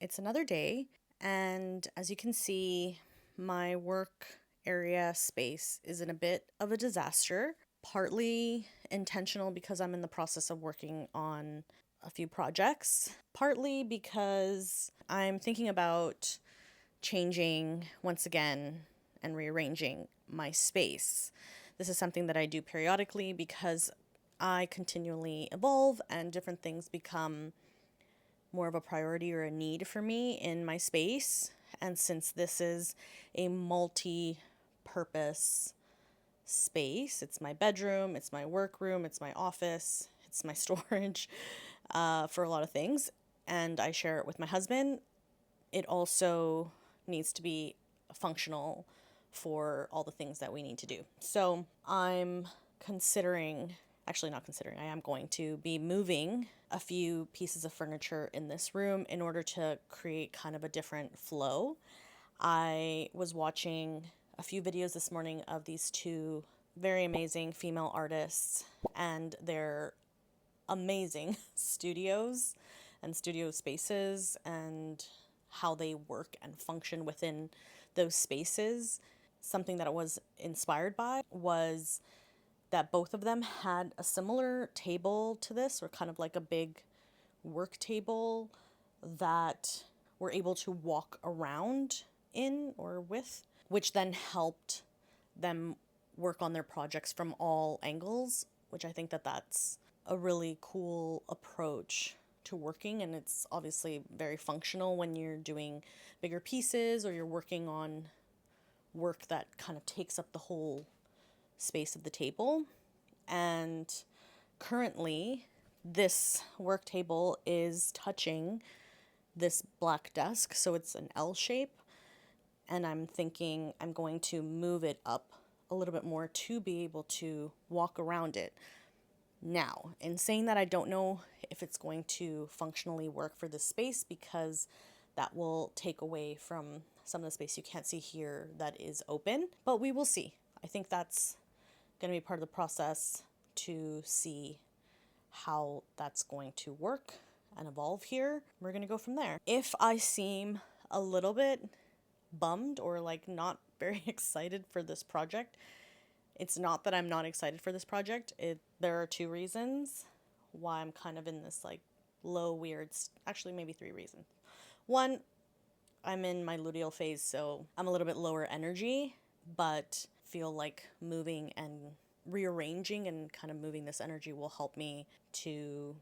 It's another day, and as you can see, my work area space is in a bit of a disaster, partly intentional because I'm in the process of working on a few projects, partly because I'm thinking about changing once again and rearranging my space. This is something that I do periodically because I continually evolve and different things become more of a priority or a need for me in my space. And since this is a multi purpose space, it's my bedroom, it's my workroom, it's my office, it's my storage for a lot of things, and I share it with my husband, it also needs to be functional for all the things that we need to do. So I'm considering, actually not considering, I am going to be moving a few pieces of furniture in this room in order to create kind of a different flow. I was watching a few videos this morning of these two very amazing female artists and their amazing studios and studio spaces and how they work and function within those spaces. Something that I was inspired by was that both of them had a similar table to this, or kind of like a big work table that we're able to walk around in or with, which then helped them work on their projects from all angles, which I think that that's a really cool approach to working, and it's obviously very functional when you're doing bigger pieces or you're working on work that kind of takes up the whole space of the table. And currently, this work table is touching this black desk, so it's an L shape, and I'm thinking I'm going to move it up a little bit more to be able to walk around it. Now, in saying that, I don't know if it's going to functionally work for this space because that will take away from some of the space you can't see here that is open, but we will see. I think that's going to be part of the process to see how that's going to work and evolve here. We're going to go from there. If I seem a little bit bummed or like not very excited for this project, it's not that I'm not excited for this project. There are two reasons why I'm kind of in this like low weird, actually maybe three reasons. One, I'm in my luteal phase, so I'm a little bit lower energy, but feel like moving and rearranging and kind of moving this energy will help me to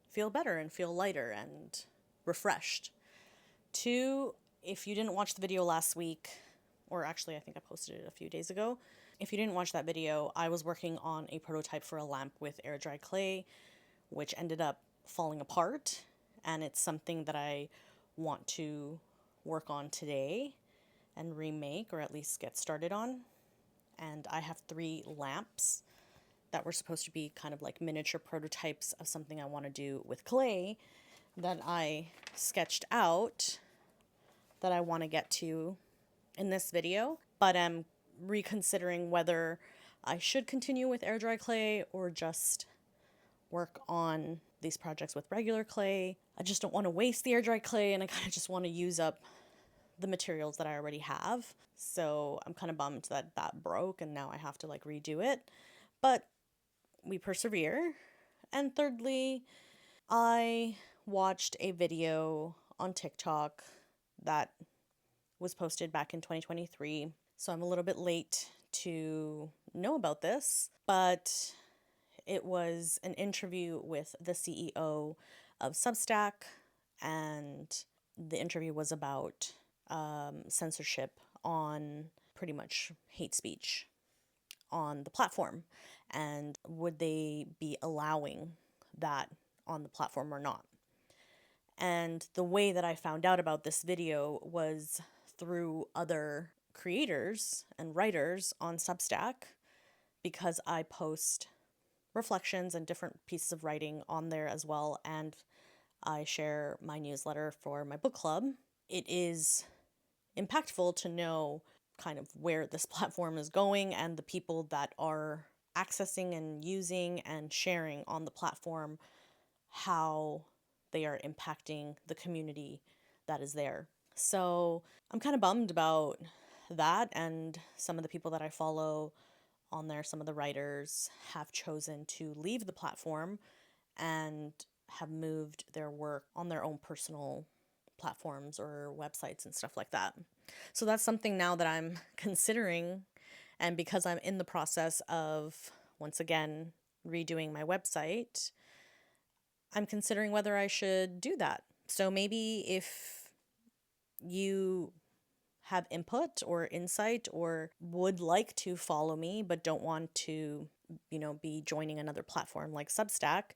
feel better and feel lighter and refreshed. Two, if you didn't watch the video last week, or actually I think I posted it a few days ago, if you didn't watch that video, I was working on a prototype for a lamp with airdry clay, which ended up falling apart, and it's something that I want to work on today and remake, or at least get started on. And I have 3 lamps that were supposed to be kind of like miniature prototypes of something I want to do with clay that I sketched out that I want to get to in this video, but I'm reconsidering whether I should continue with air dry clay or just work on these projects with regular clay. I just don't want to waste the air dry clay, and I kind of just want to use up the materials that I already have. So I'm kind of bummed that that broke and now I have to like redo it, but we persevere. And thirdly, I watched a video on TikTok that was posted back in 2023. So I'm a little bit late to know about this, but it was an interview with the CEO of Substack, and the interview was about censorship on pretty much hate speech on the platform, and would they be allowing that on the platform or not. And the way that I found out about this video was through other creators and writers on Substack, because I post reflections and different pieces of writing on there as well, and I share my newsletter for my book club. It is impactful to know kind of where this platform is going and the people that are accessing and using and sharing on the platform, how they are impacting the community that is there. So I'm kind of bummed about that, and some of the people that I follow on there, some of the writers have chosen to leave the platform and have moved their work on their own personal platforms or websites and stuff like that. So that's something now that I'm considering. And because I'm in the process of, once again, redoing my website, I'm considering whether I should do that. So maybe if you have input or insight or would like to follow me but don't want to, be joining another platform like Substack,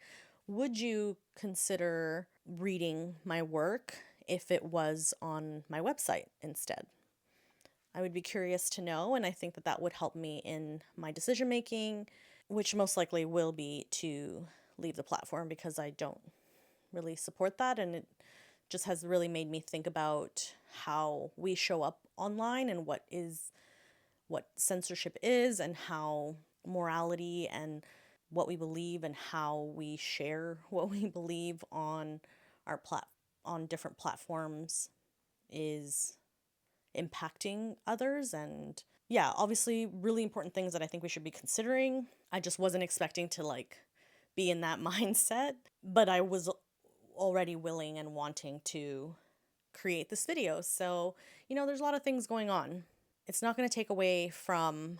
would you consider reading my work if it was on my website instead? I would be curious to know, and I think that that would help me in my decision making, which most likely will be to leave the platform because I don't really support that, and it just has really made me think about how we show up online and what censorship is, and how morality and what we believe and how we share what we believe on on different platforms is impacting others. And yeah, obviously really important things that I think we should be considering. I just wasn't expecting to be in that mindset, but I was already willing and wanting to create this video. So, there's a lot of things going on. It's not going to take away from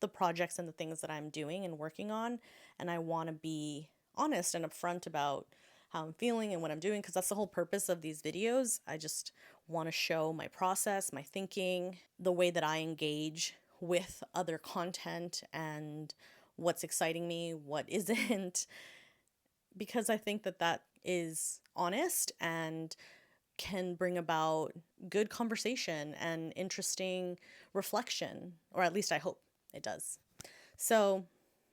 the projects and the things that I'm doing and working on. And I want to be honest and upfront about how I'm feeling and what I'm doing, because that's the whole purpose of these videos. I just want to show my process, my thinking, the way that I engage with other content and what's exciting me, what isn't, because I think that that is honest and can bring about good conversation and interesting reflection, or at least I hope it does. So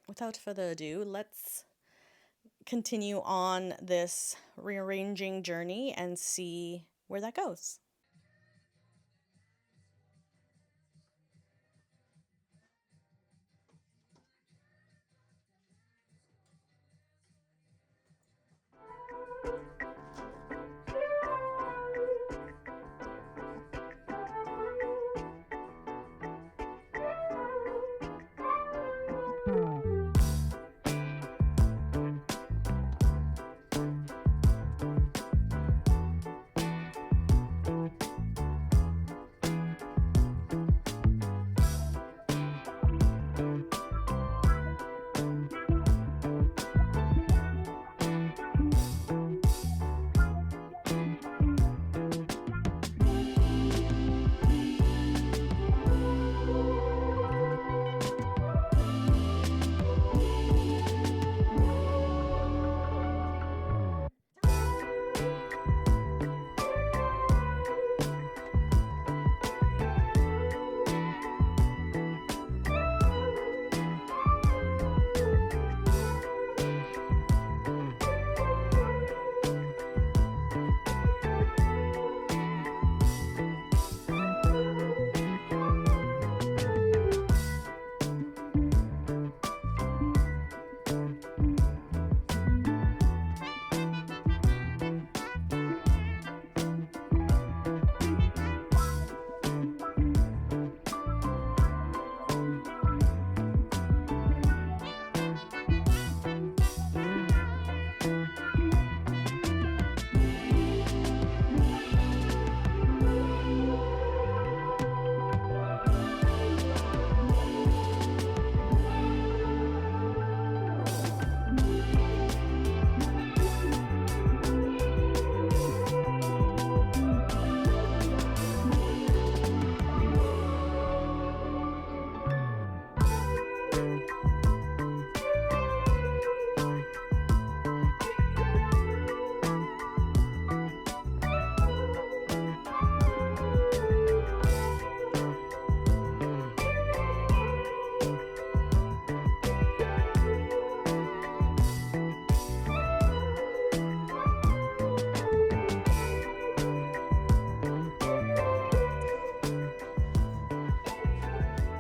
without further ado, let's continue on this rearranging journey and see where that goes.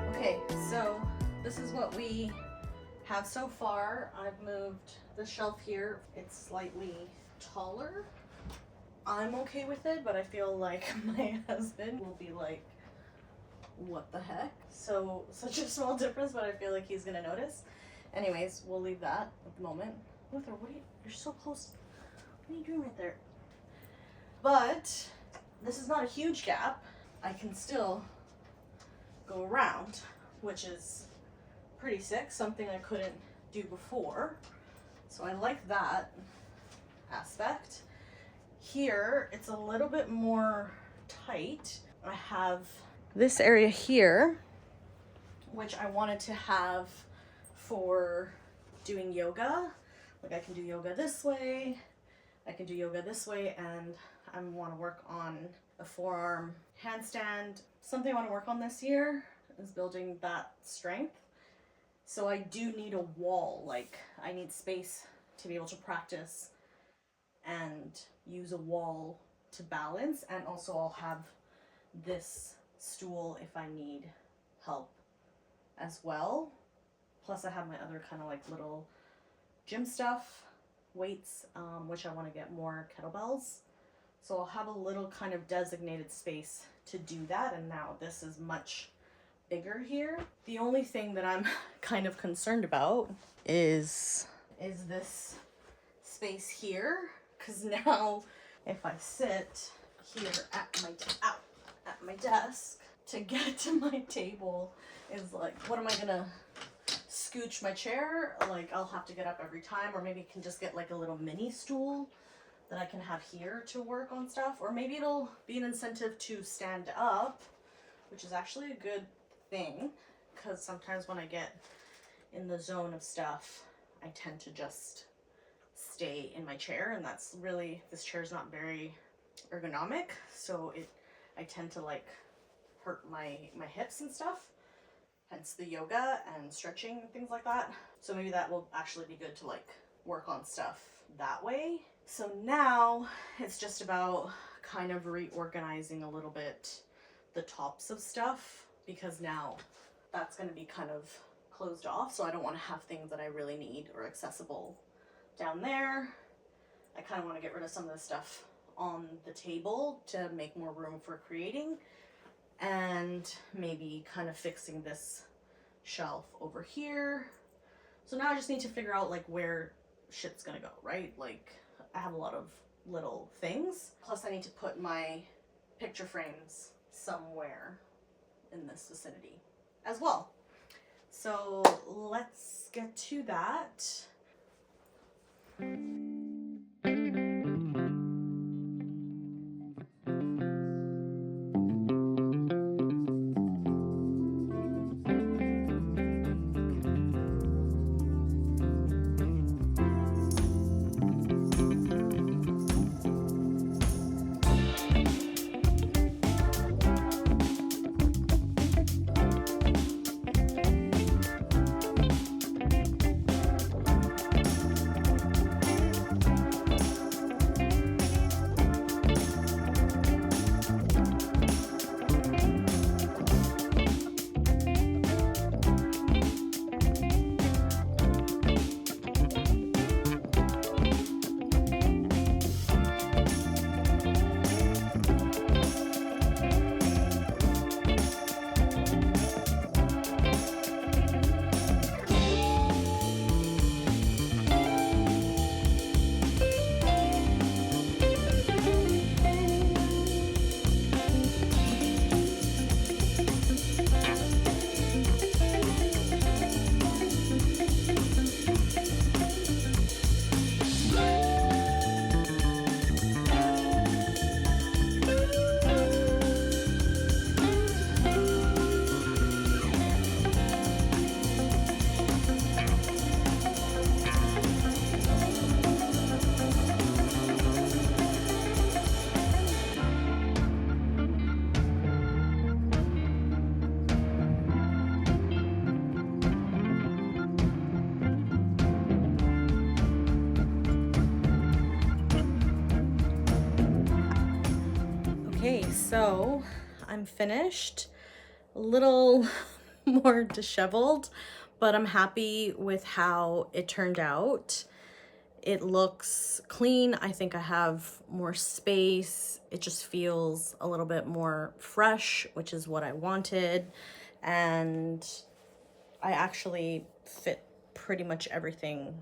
Okay, so this is what we have so far. I've moved the shelf here. It's slightly taller. I'm okay with it, but I feel like my husband will be like, what the heck? So, such a small difference, but I feel like he's gonna notice. Anyways, we'll leave that at the moment. Luther, you're so close. What are you doing right there? But this is not a huge gap. I can still go around, which is pretty sick, something I couldn't do before. So I like that aspect. Here, it's a little bit more tight. I have this area here, which I wanted to have for doing yoga. Like I can do yoga this way, I can do yoga this way, and I want to work on a forearm handstand. Something I want to work on this year is building that strength. So I do need a wall, like I need space to be able to practice and use a wall to balance, and also I'll have this stool if I need help as well. Plus I have my other kind of like little gym stuff, weights, which I want to get more kettlebells. So I'll have a little kind of designated space to do that, and now this is much bigger here. The only thing that I'm kind of concerned about is this space here, because now if I sit here at my desk to get to my table is like, what am I gonna scooch my chair? Like I'll have to get up every time, or maybe can just get like a little mini stool that I can have here to work on stuff, or maybe it'll be an incentive to stand up, which is actually a good thing, because sometimes when I get in the zone of stuff, I tend to just stay in my chair, and that's really, this chair is not very ergonomic, so I tend to like hurt my hips and stuff, hence the yoga and stretching and things like that. So maybe that will actually be good to like work on stuff that way. So now it's just about kind of reorganizing a little bit the tops of stuff, because now that's going to be kind of closed off, so I don't want to have things that I really need or accessible down there. I kind of want to get rid of some of the stuff on the table to make more room for creating, and maybe kind of fixing this shelf over here. So now I just need to figure out like where shit's gonna go, right? Like I have a lot of little things, plus I need to put my picture frames somewhere in this vicinity as well. So let's get to that. Okay, so I'm finished. A little more disheveled, but I'm happy with how it turned out. It looks clean. I think I have more space. It just feels a little bit more fresh, which is what I wanted. And I actually fit pretty much everything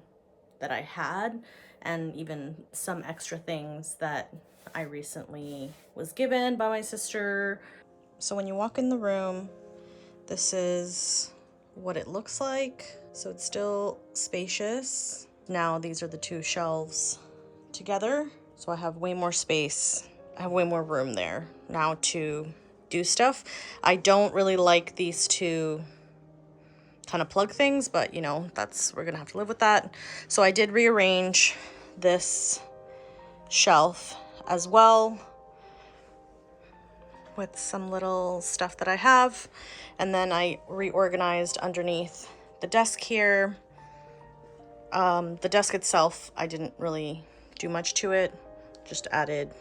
that I had, and even some extra things that I recently was given by my sister. So when you walk in the room, this is what it looks like. So it's still spacious. Now these are the two shelves together. So I have way more space. I have way more room there now to do stuff. I don't really like these two kind of plug things, but you know, we're gonna have to live with that. So I did rearrange this shelf as well with some little stuff that I have. And then I reorganized underneath the desk here. The desk itself, I didn't really do much to it. Just added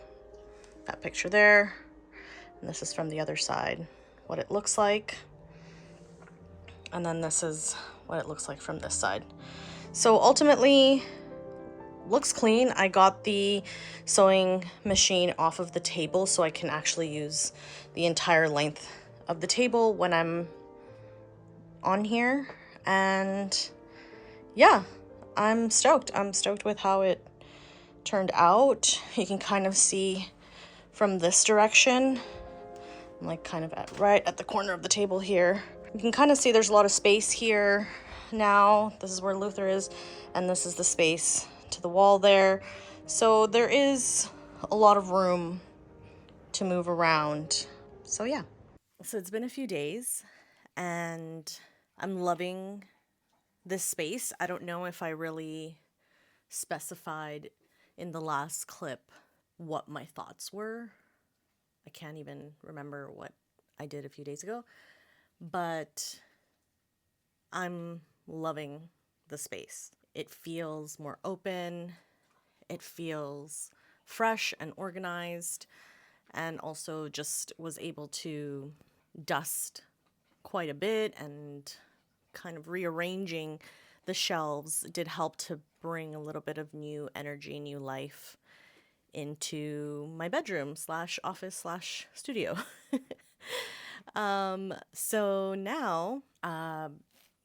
that picture there. And this is from the other side, what it looks like. And then this is what it looks like from this side. So ultimately, looks clean. I got the sewing machine off of the table so I can actually use the entire length of the table when I'm on here. And yeah, I'm stoked. I'm stoked with how it turned out. You can kind of see from this direction, I'm like kind of right at the corner of the table here. You can kind of see there's a lot of space here now. This is where Luther is, and this is the space to the wall there. So there is a lot of room to move around. So yeah. So it's been a few days and I'm loving this space. I don't know if I really specified in the last clip what my thoughts were. I can't even remember what I did a few days ago, but I'm loving the space. It feels more open. It feels fresh and organized, and also just was able to dust quite a bit, and kind of rearranging the shelves did help to bring a little bit of new energy, new life into my bedroom slash office slash studio. So now,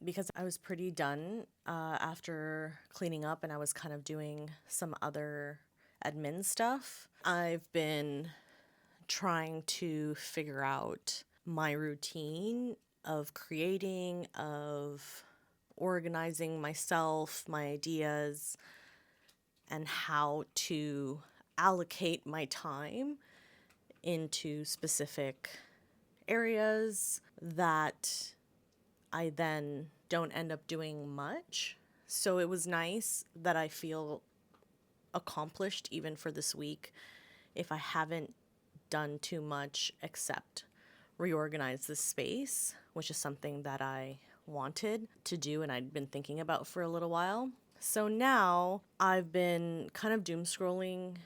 because I was pretty done after cleaning up and I was kind of doing some other admin stuff, I've been trying to figure out my routine of creating, of organizing myself, my ideas, and how to allocate my time into specific areas that I then don't end up doing much. So it was nice that I feel accomplished even for this week if I haven't done too much except reorganize this space, which is something that I wanted to do and I'd been thinking about for a little while. So now I've been kind of doom scrolling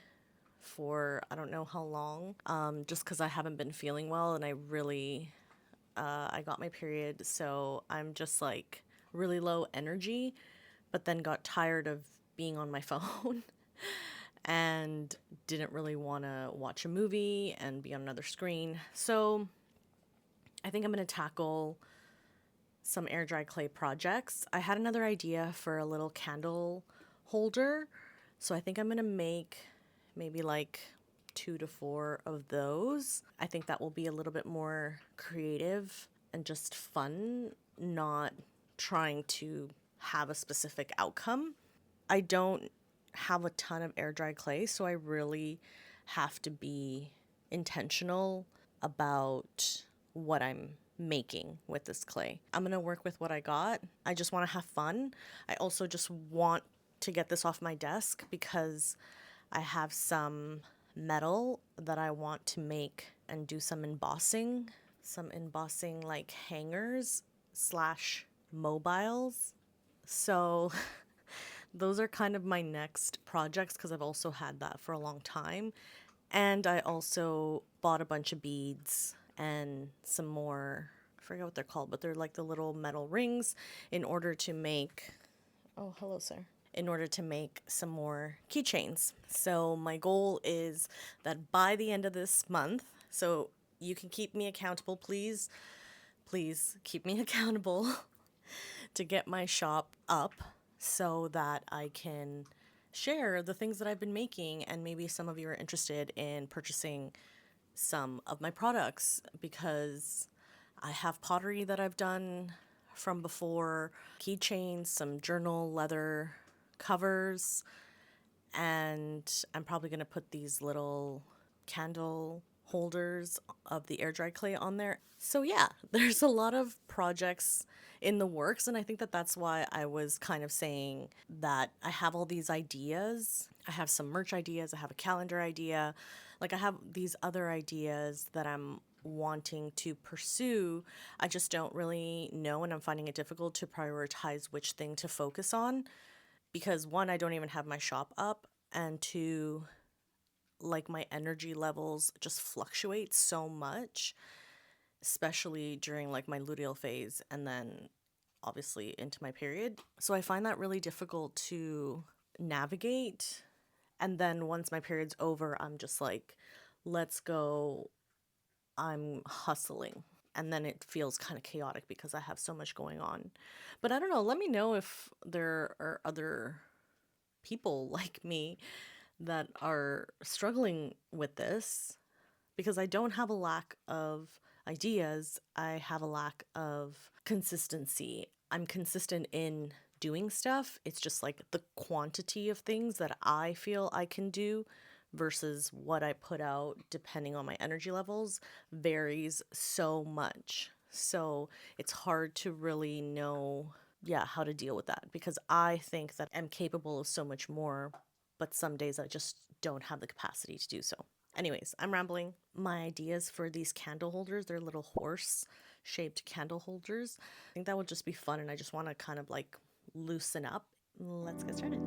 for I don't know how long, just because I haven't been feeling well and I got my period, so I'm just like really low energy, but then got tired of being on my phone and didn't really want to watch a movie and be on another screen. So I think I'm going to tackle some air dry clay projects. I had another idea for a little candle holder, so I think I'm going to make maybe like 2 to 4 of those. I think that will be a little bit more creative and just fun, not trying to have a specific outcome. I don't have a ton of air dry clay, so I really have to be intentional about what I'm making with this clay. I'm going to work with what I got. I just want to have fun. I also just want to get this off my desk because I have some metal that I want to make and do some embossing like hangers slash mobiles. So those are kind of my next projects because I've also had that for a long time. And I also bought a bunch of beads and some more, I forget what they're called, but they're like the little metal rings in order to make, oh, hello, sir. in order to make some more keychains. So my goal is that by the end of this month, so you can keep me accountable, please. Please keep me accountable to get my shop up so that I can share the things that I've been making, and maybe some of you are interested in purchasing some of my products because I have pottery that I've done from before, keychains, some journal leather covers, and I'm probably going to put these little candle holders of the air dry clay on there. So yeah, there's a lot of projects in the works, and I think that that's why I was kind of saying that I have all these ideas. I have some merch ideas, I have a calendar idea. Like I have these other ideas that I'm wanting to pursue. I just don't really know, and I'm finding it difficult to prioritize which thing to focus on because one, I don't even have my shop up, and two, like my energy levels just fluctuate so much, especially during like my luteal phase and then obviously into my period. So I find that really difficult to navigate. And then once my period's over, I'm just like, let's go. I'm hustling. And then it feels kind of chaotic because I have so much going on. But I don't know. Let me know if there are other people like me that are struggling with this because I don't have a lack of ideas. I have a lack of consistency. I'm consistent in doing stuff. It's just like the quantity of things that I feel I can do versus what I put out, depending on my energy levels, varies so much. So it's hard to really know, yeah, how to deal with that because I think that I'm capable of so much more, but some days I just don't have the capacity to do so. Anyways, I'm rambling. My ideas for these candle holders, they're little horse shaped candle holders. I think that would just be fun, and I just want to kind of like loosen up. Let's get started.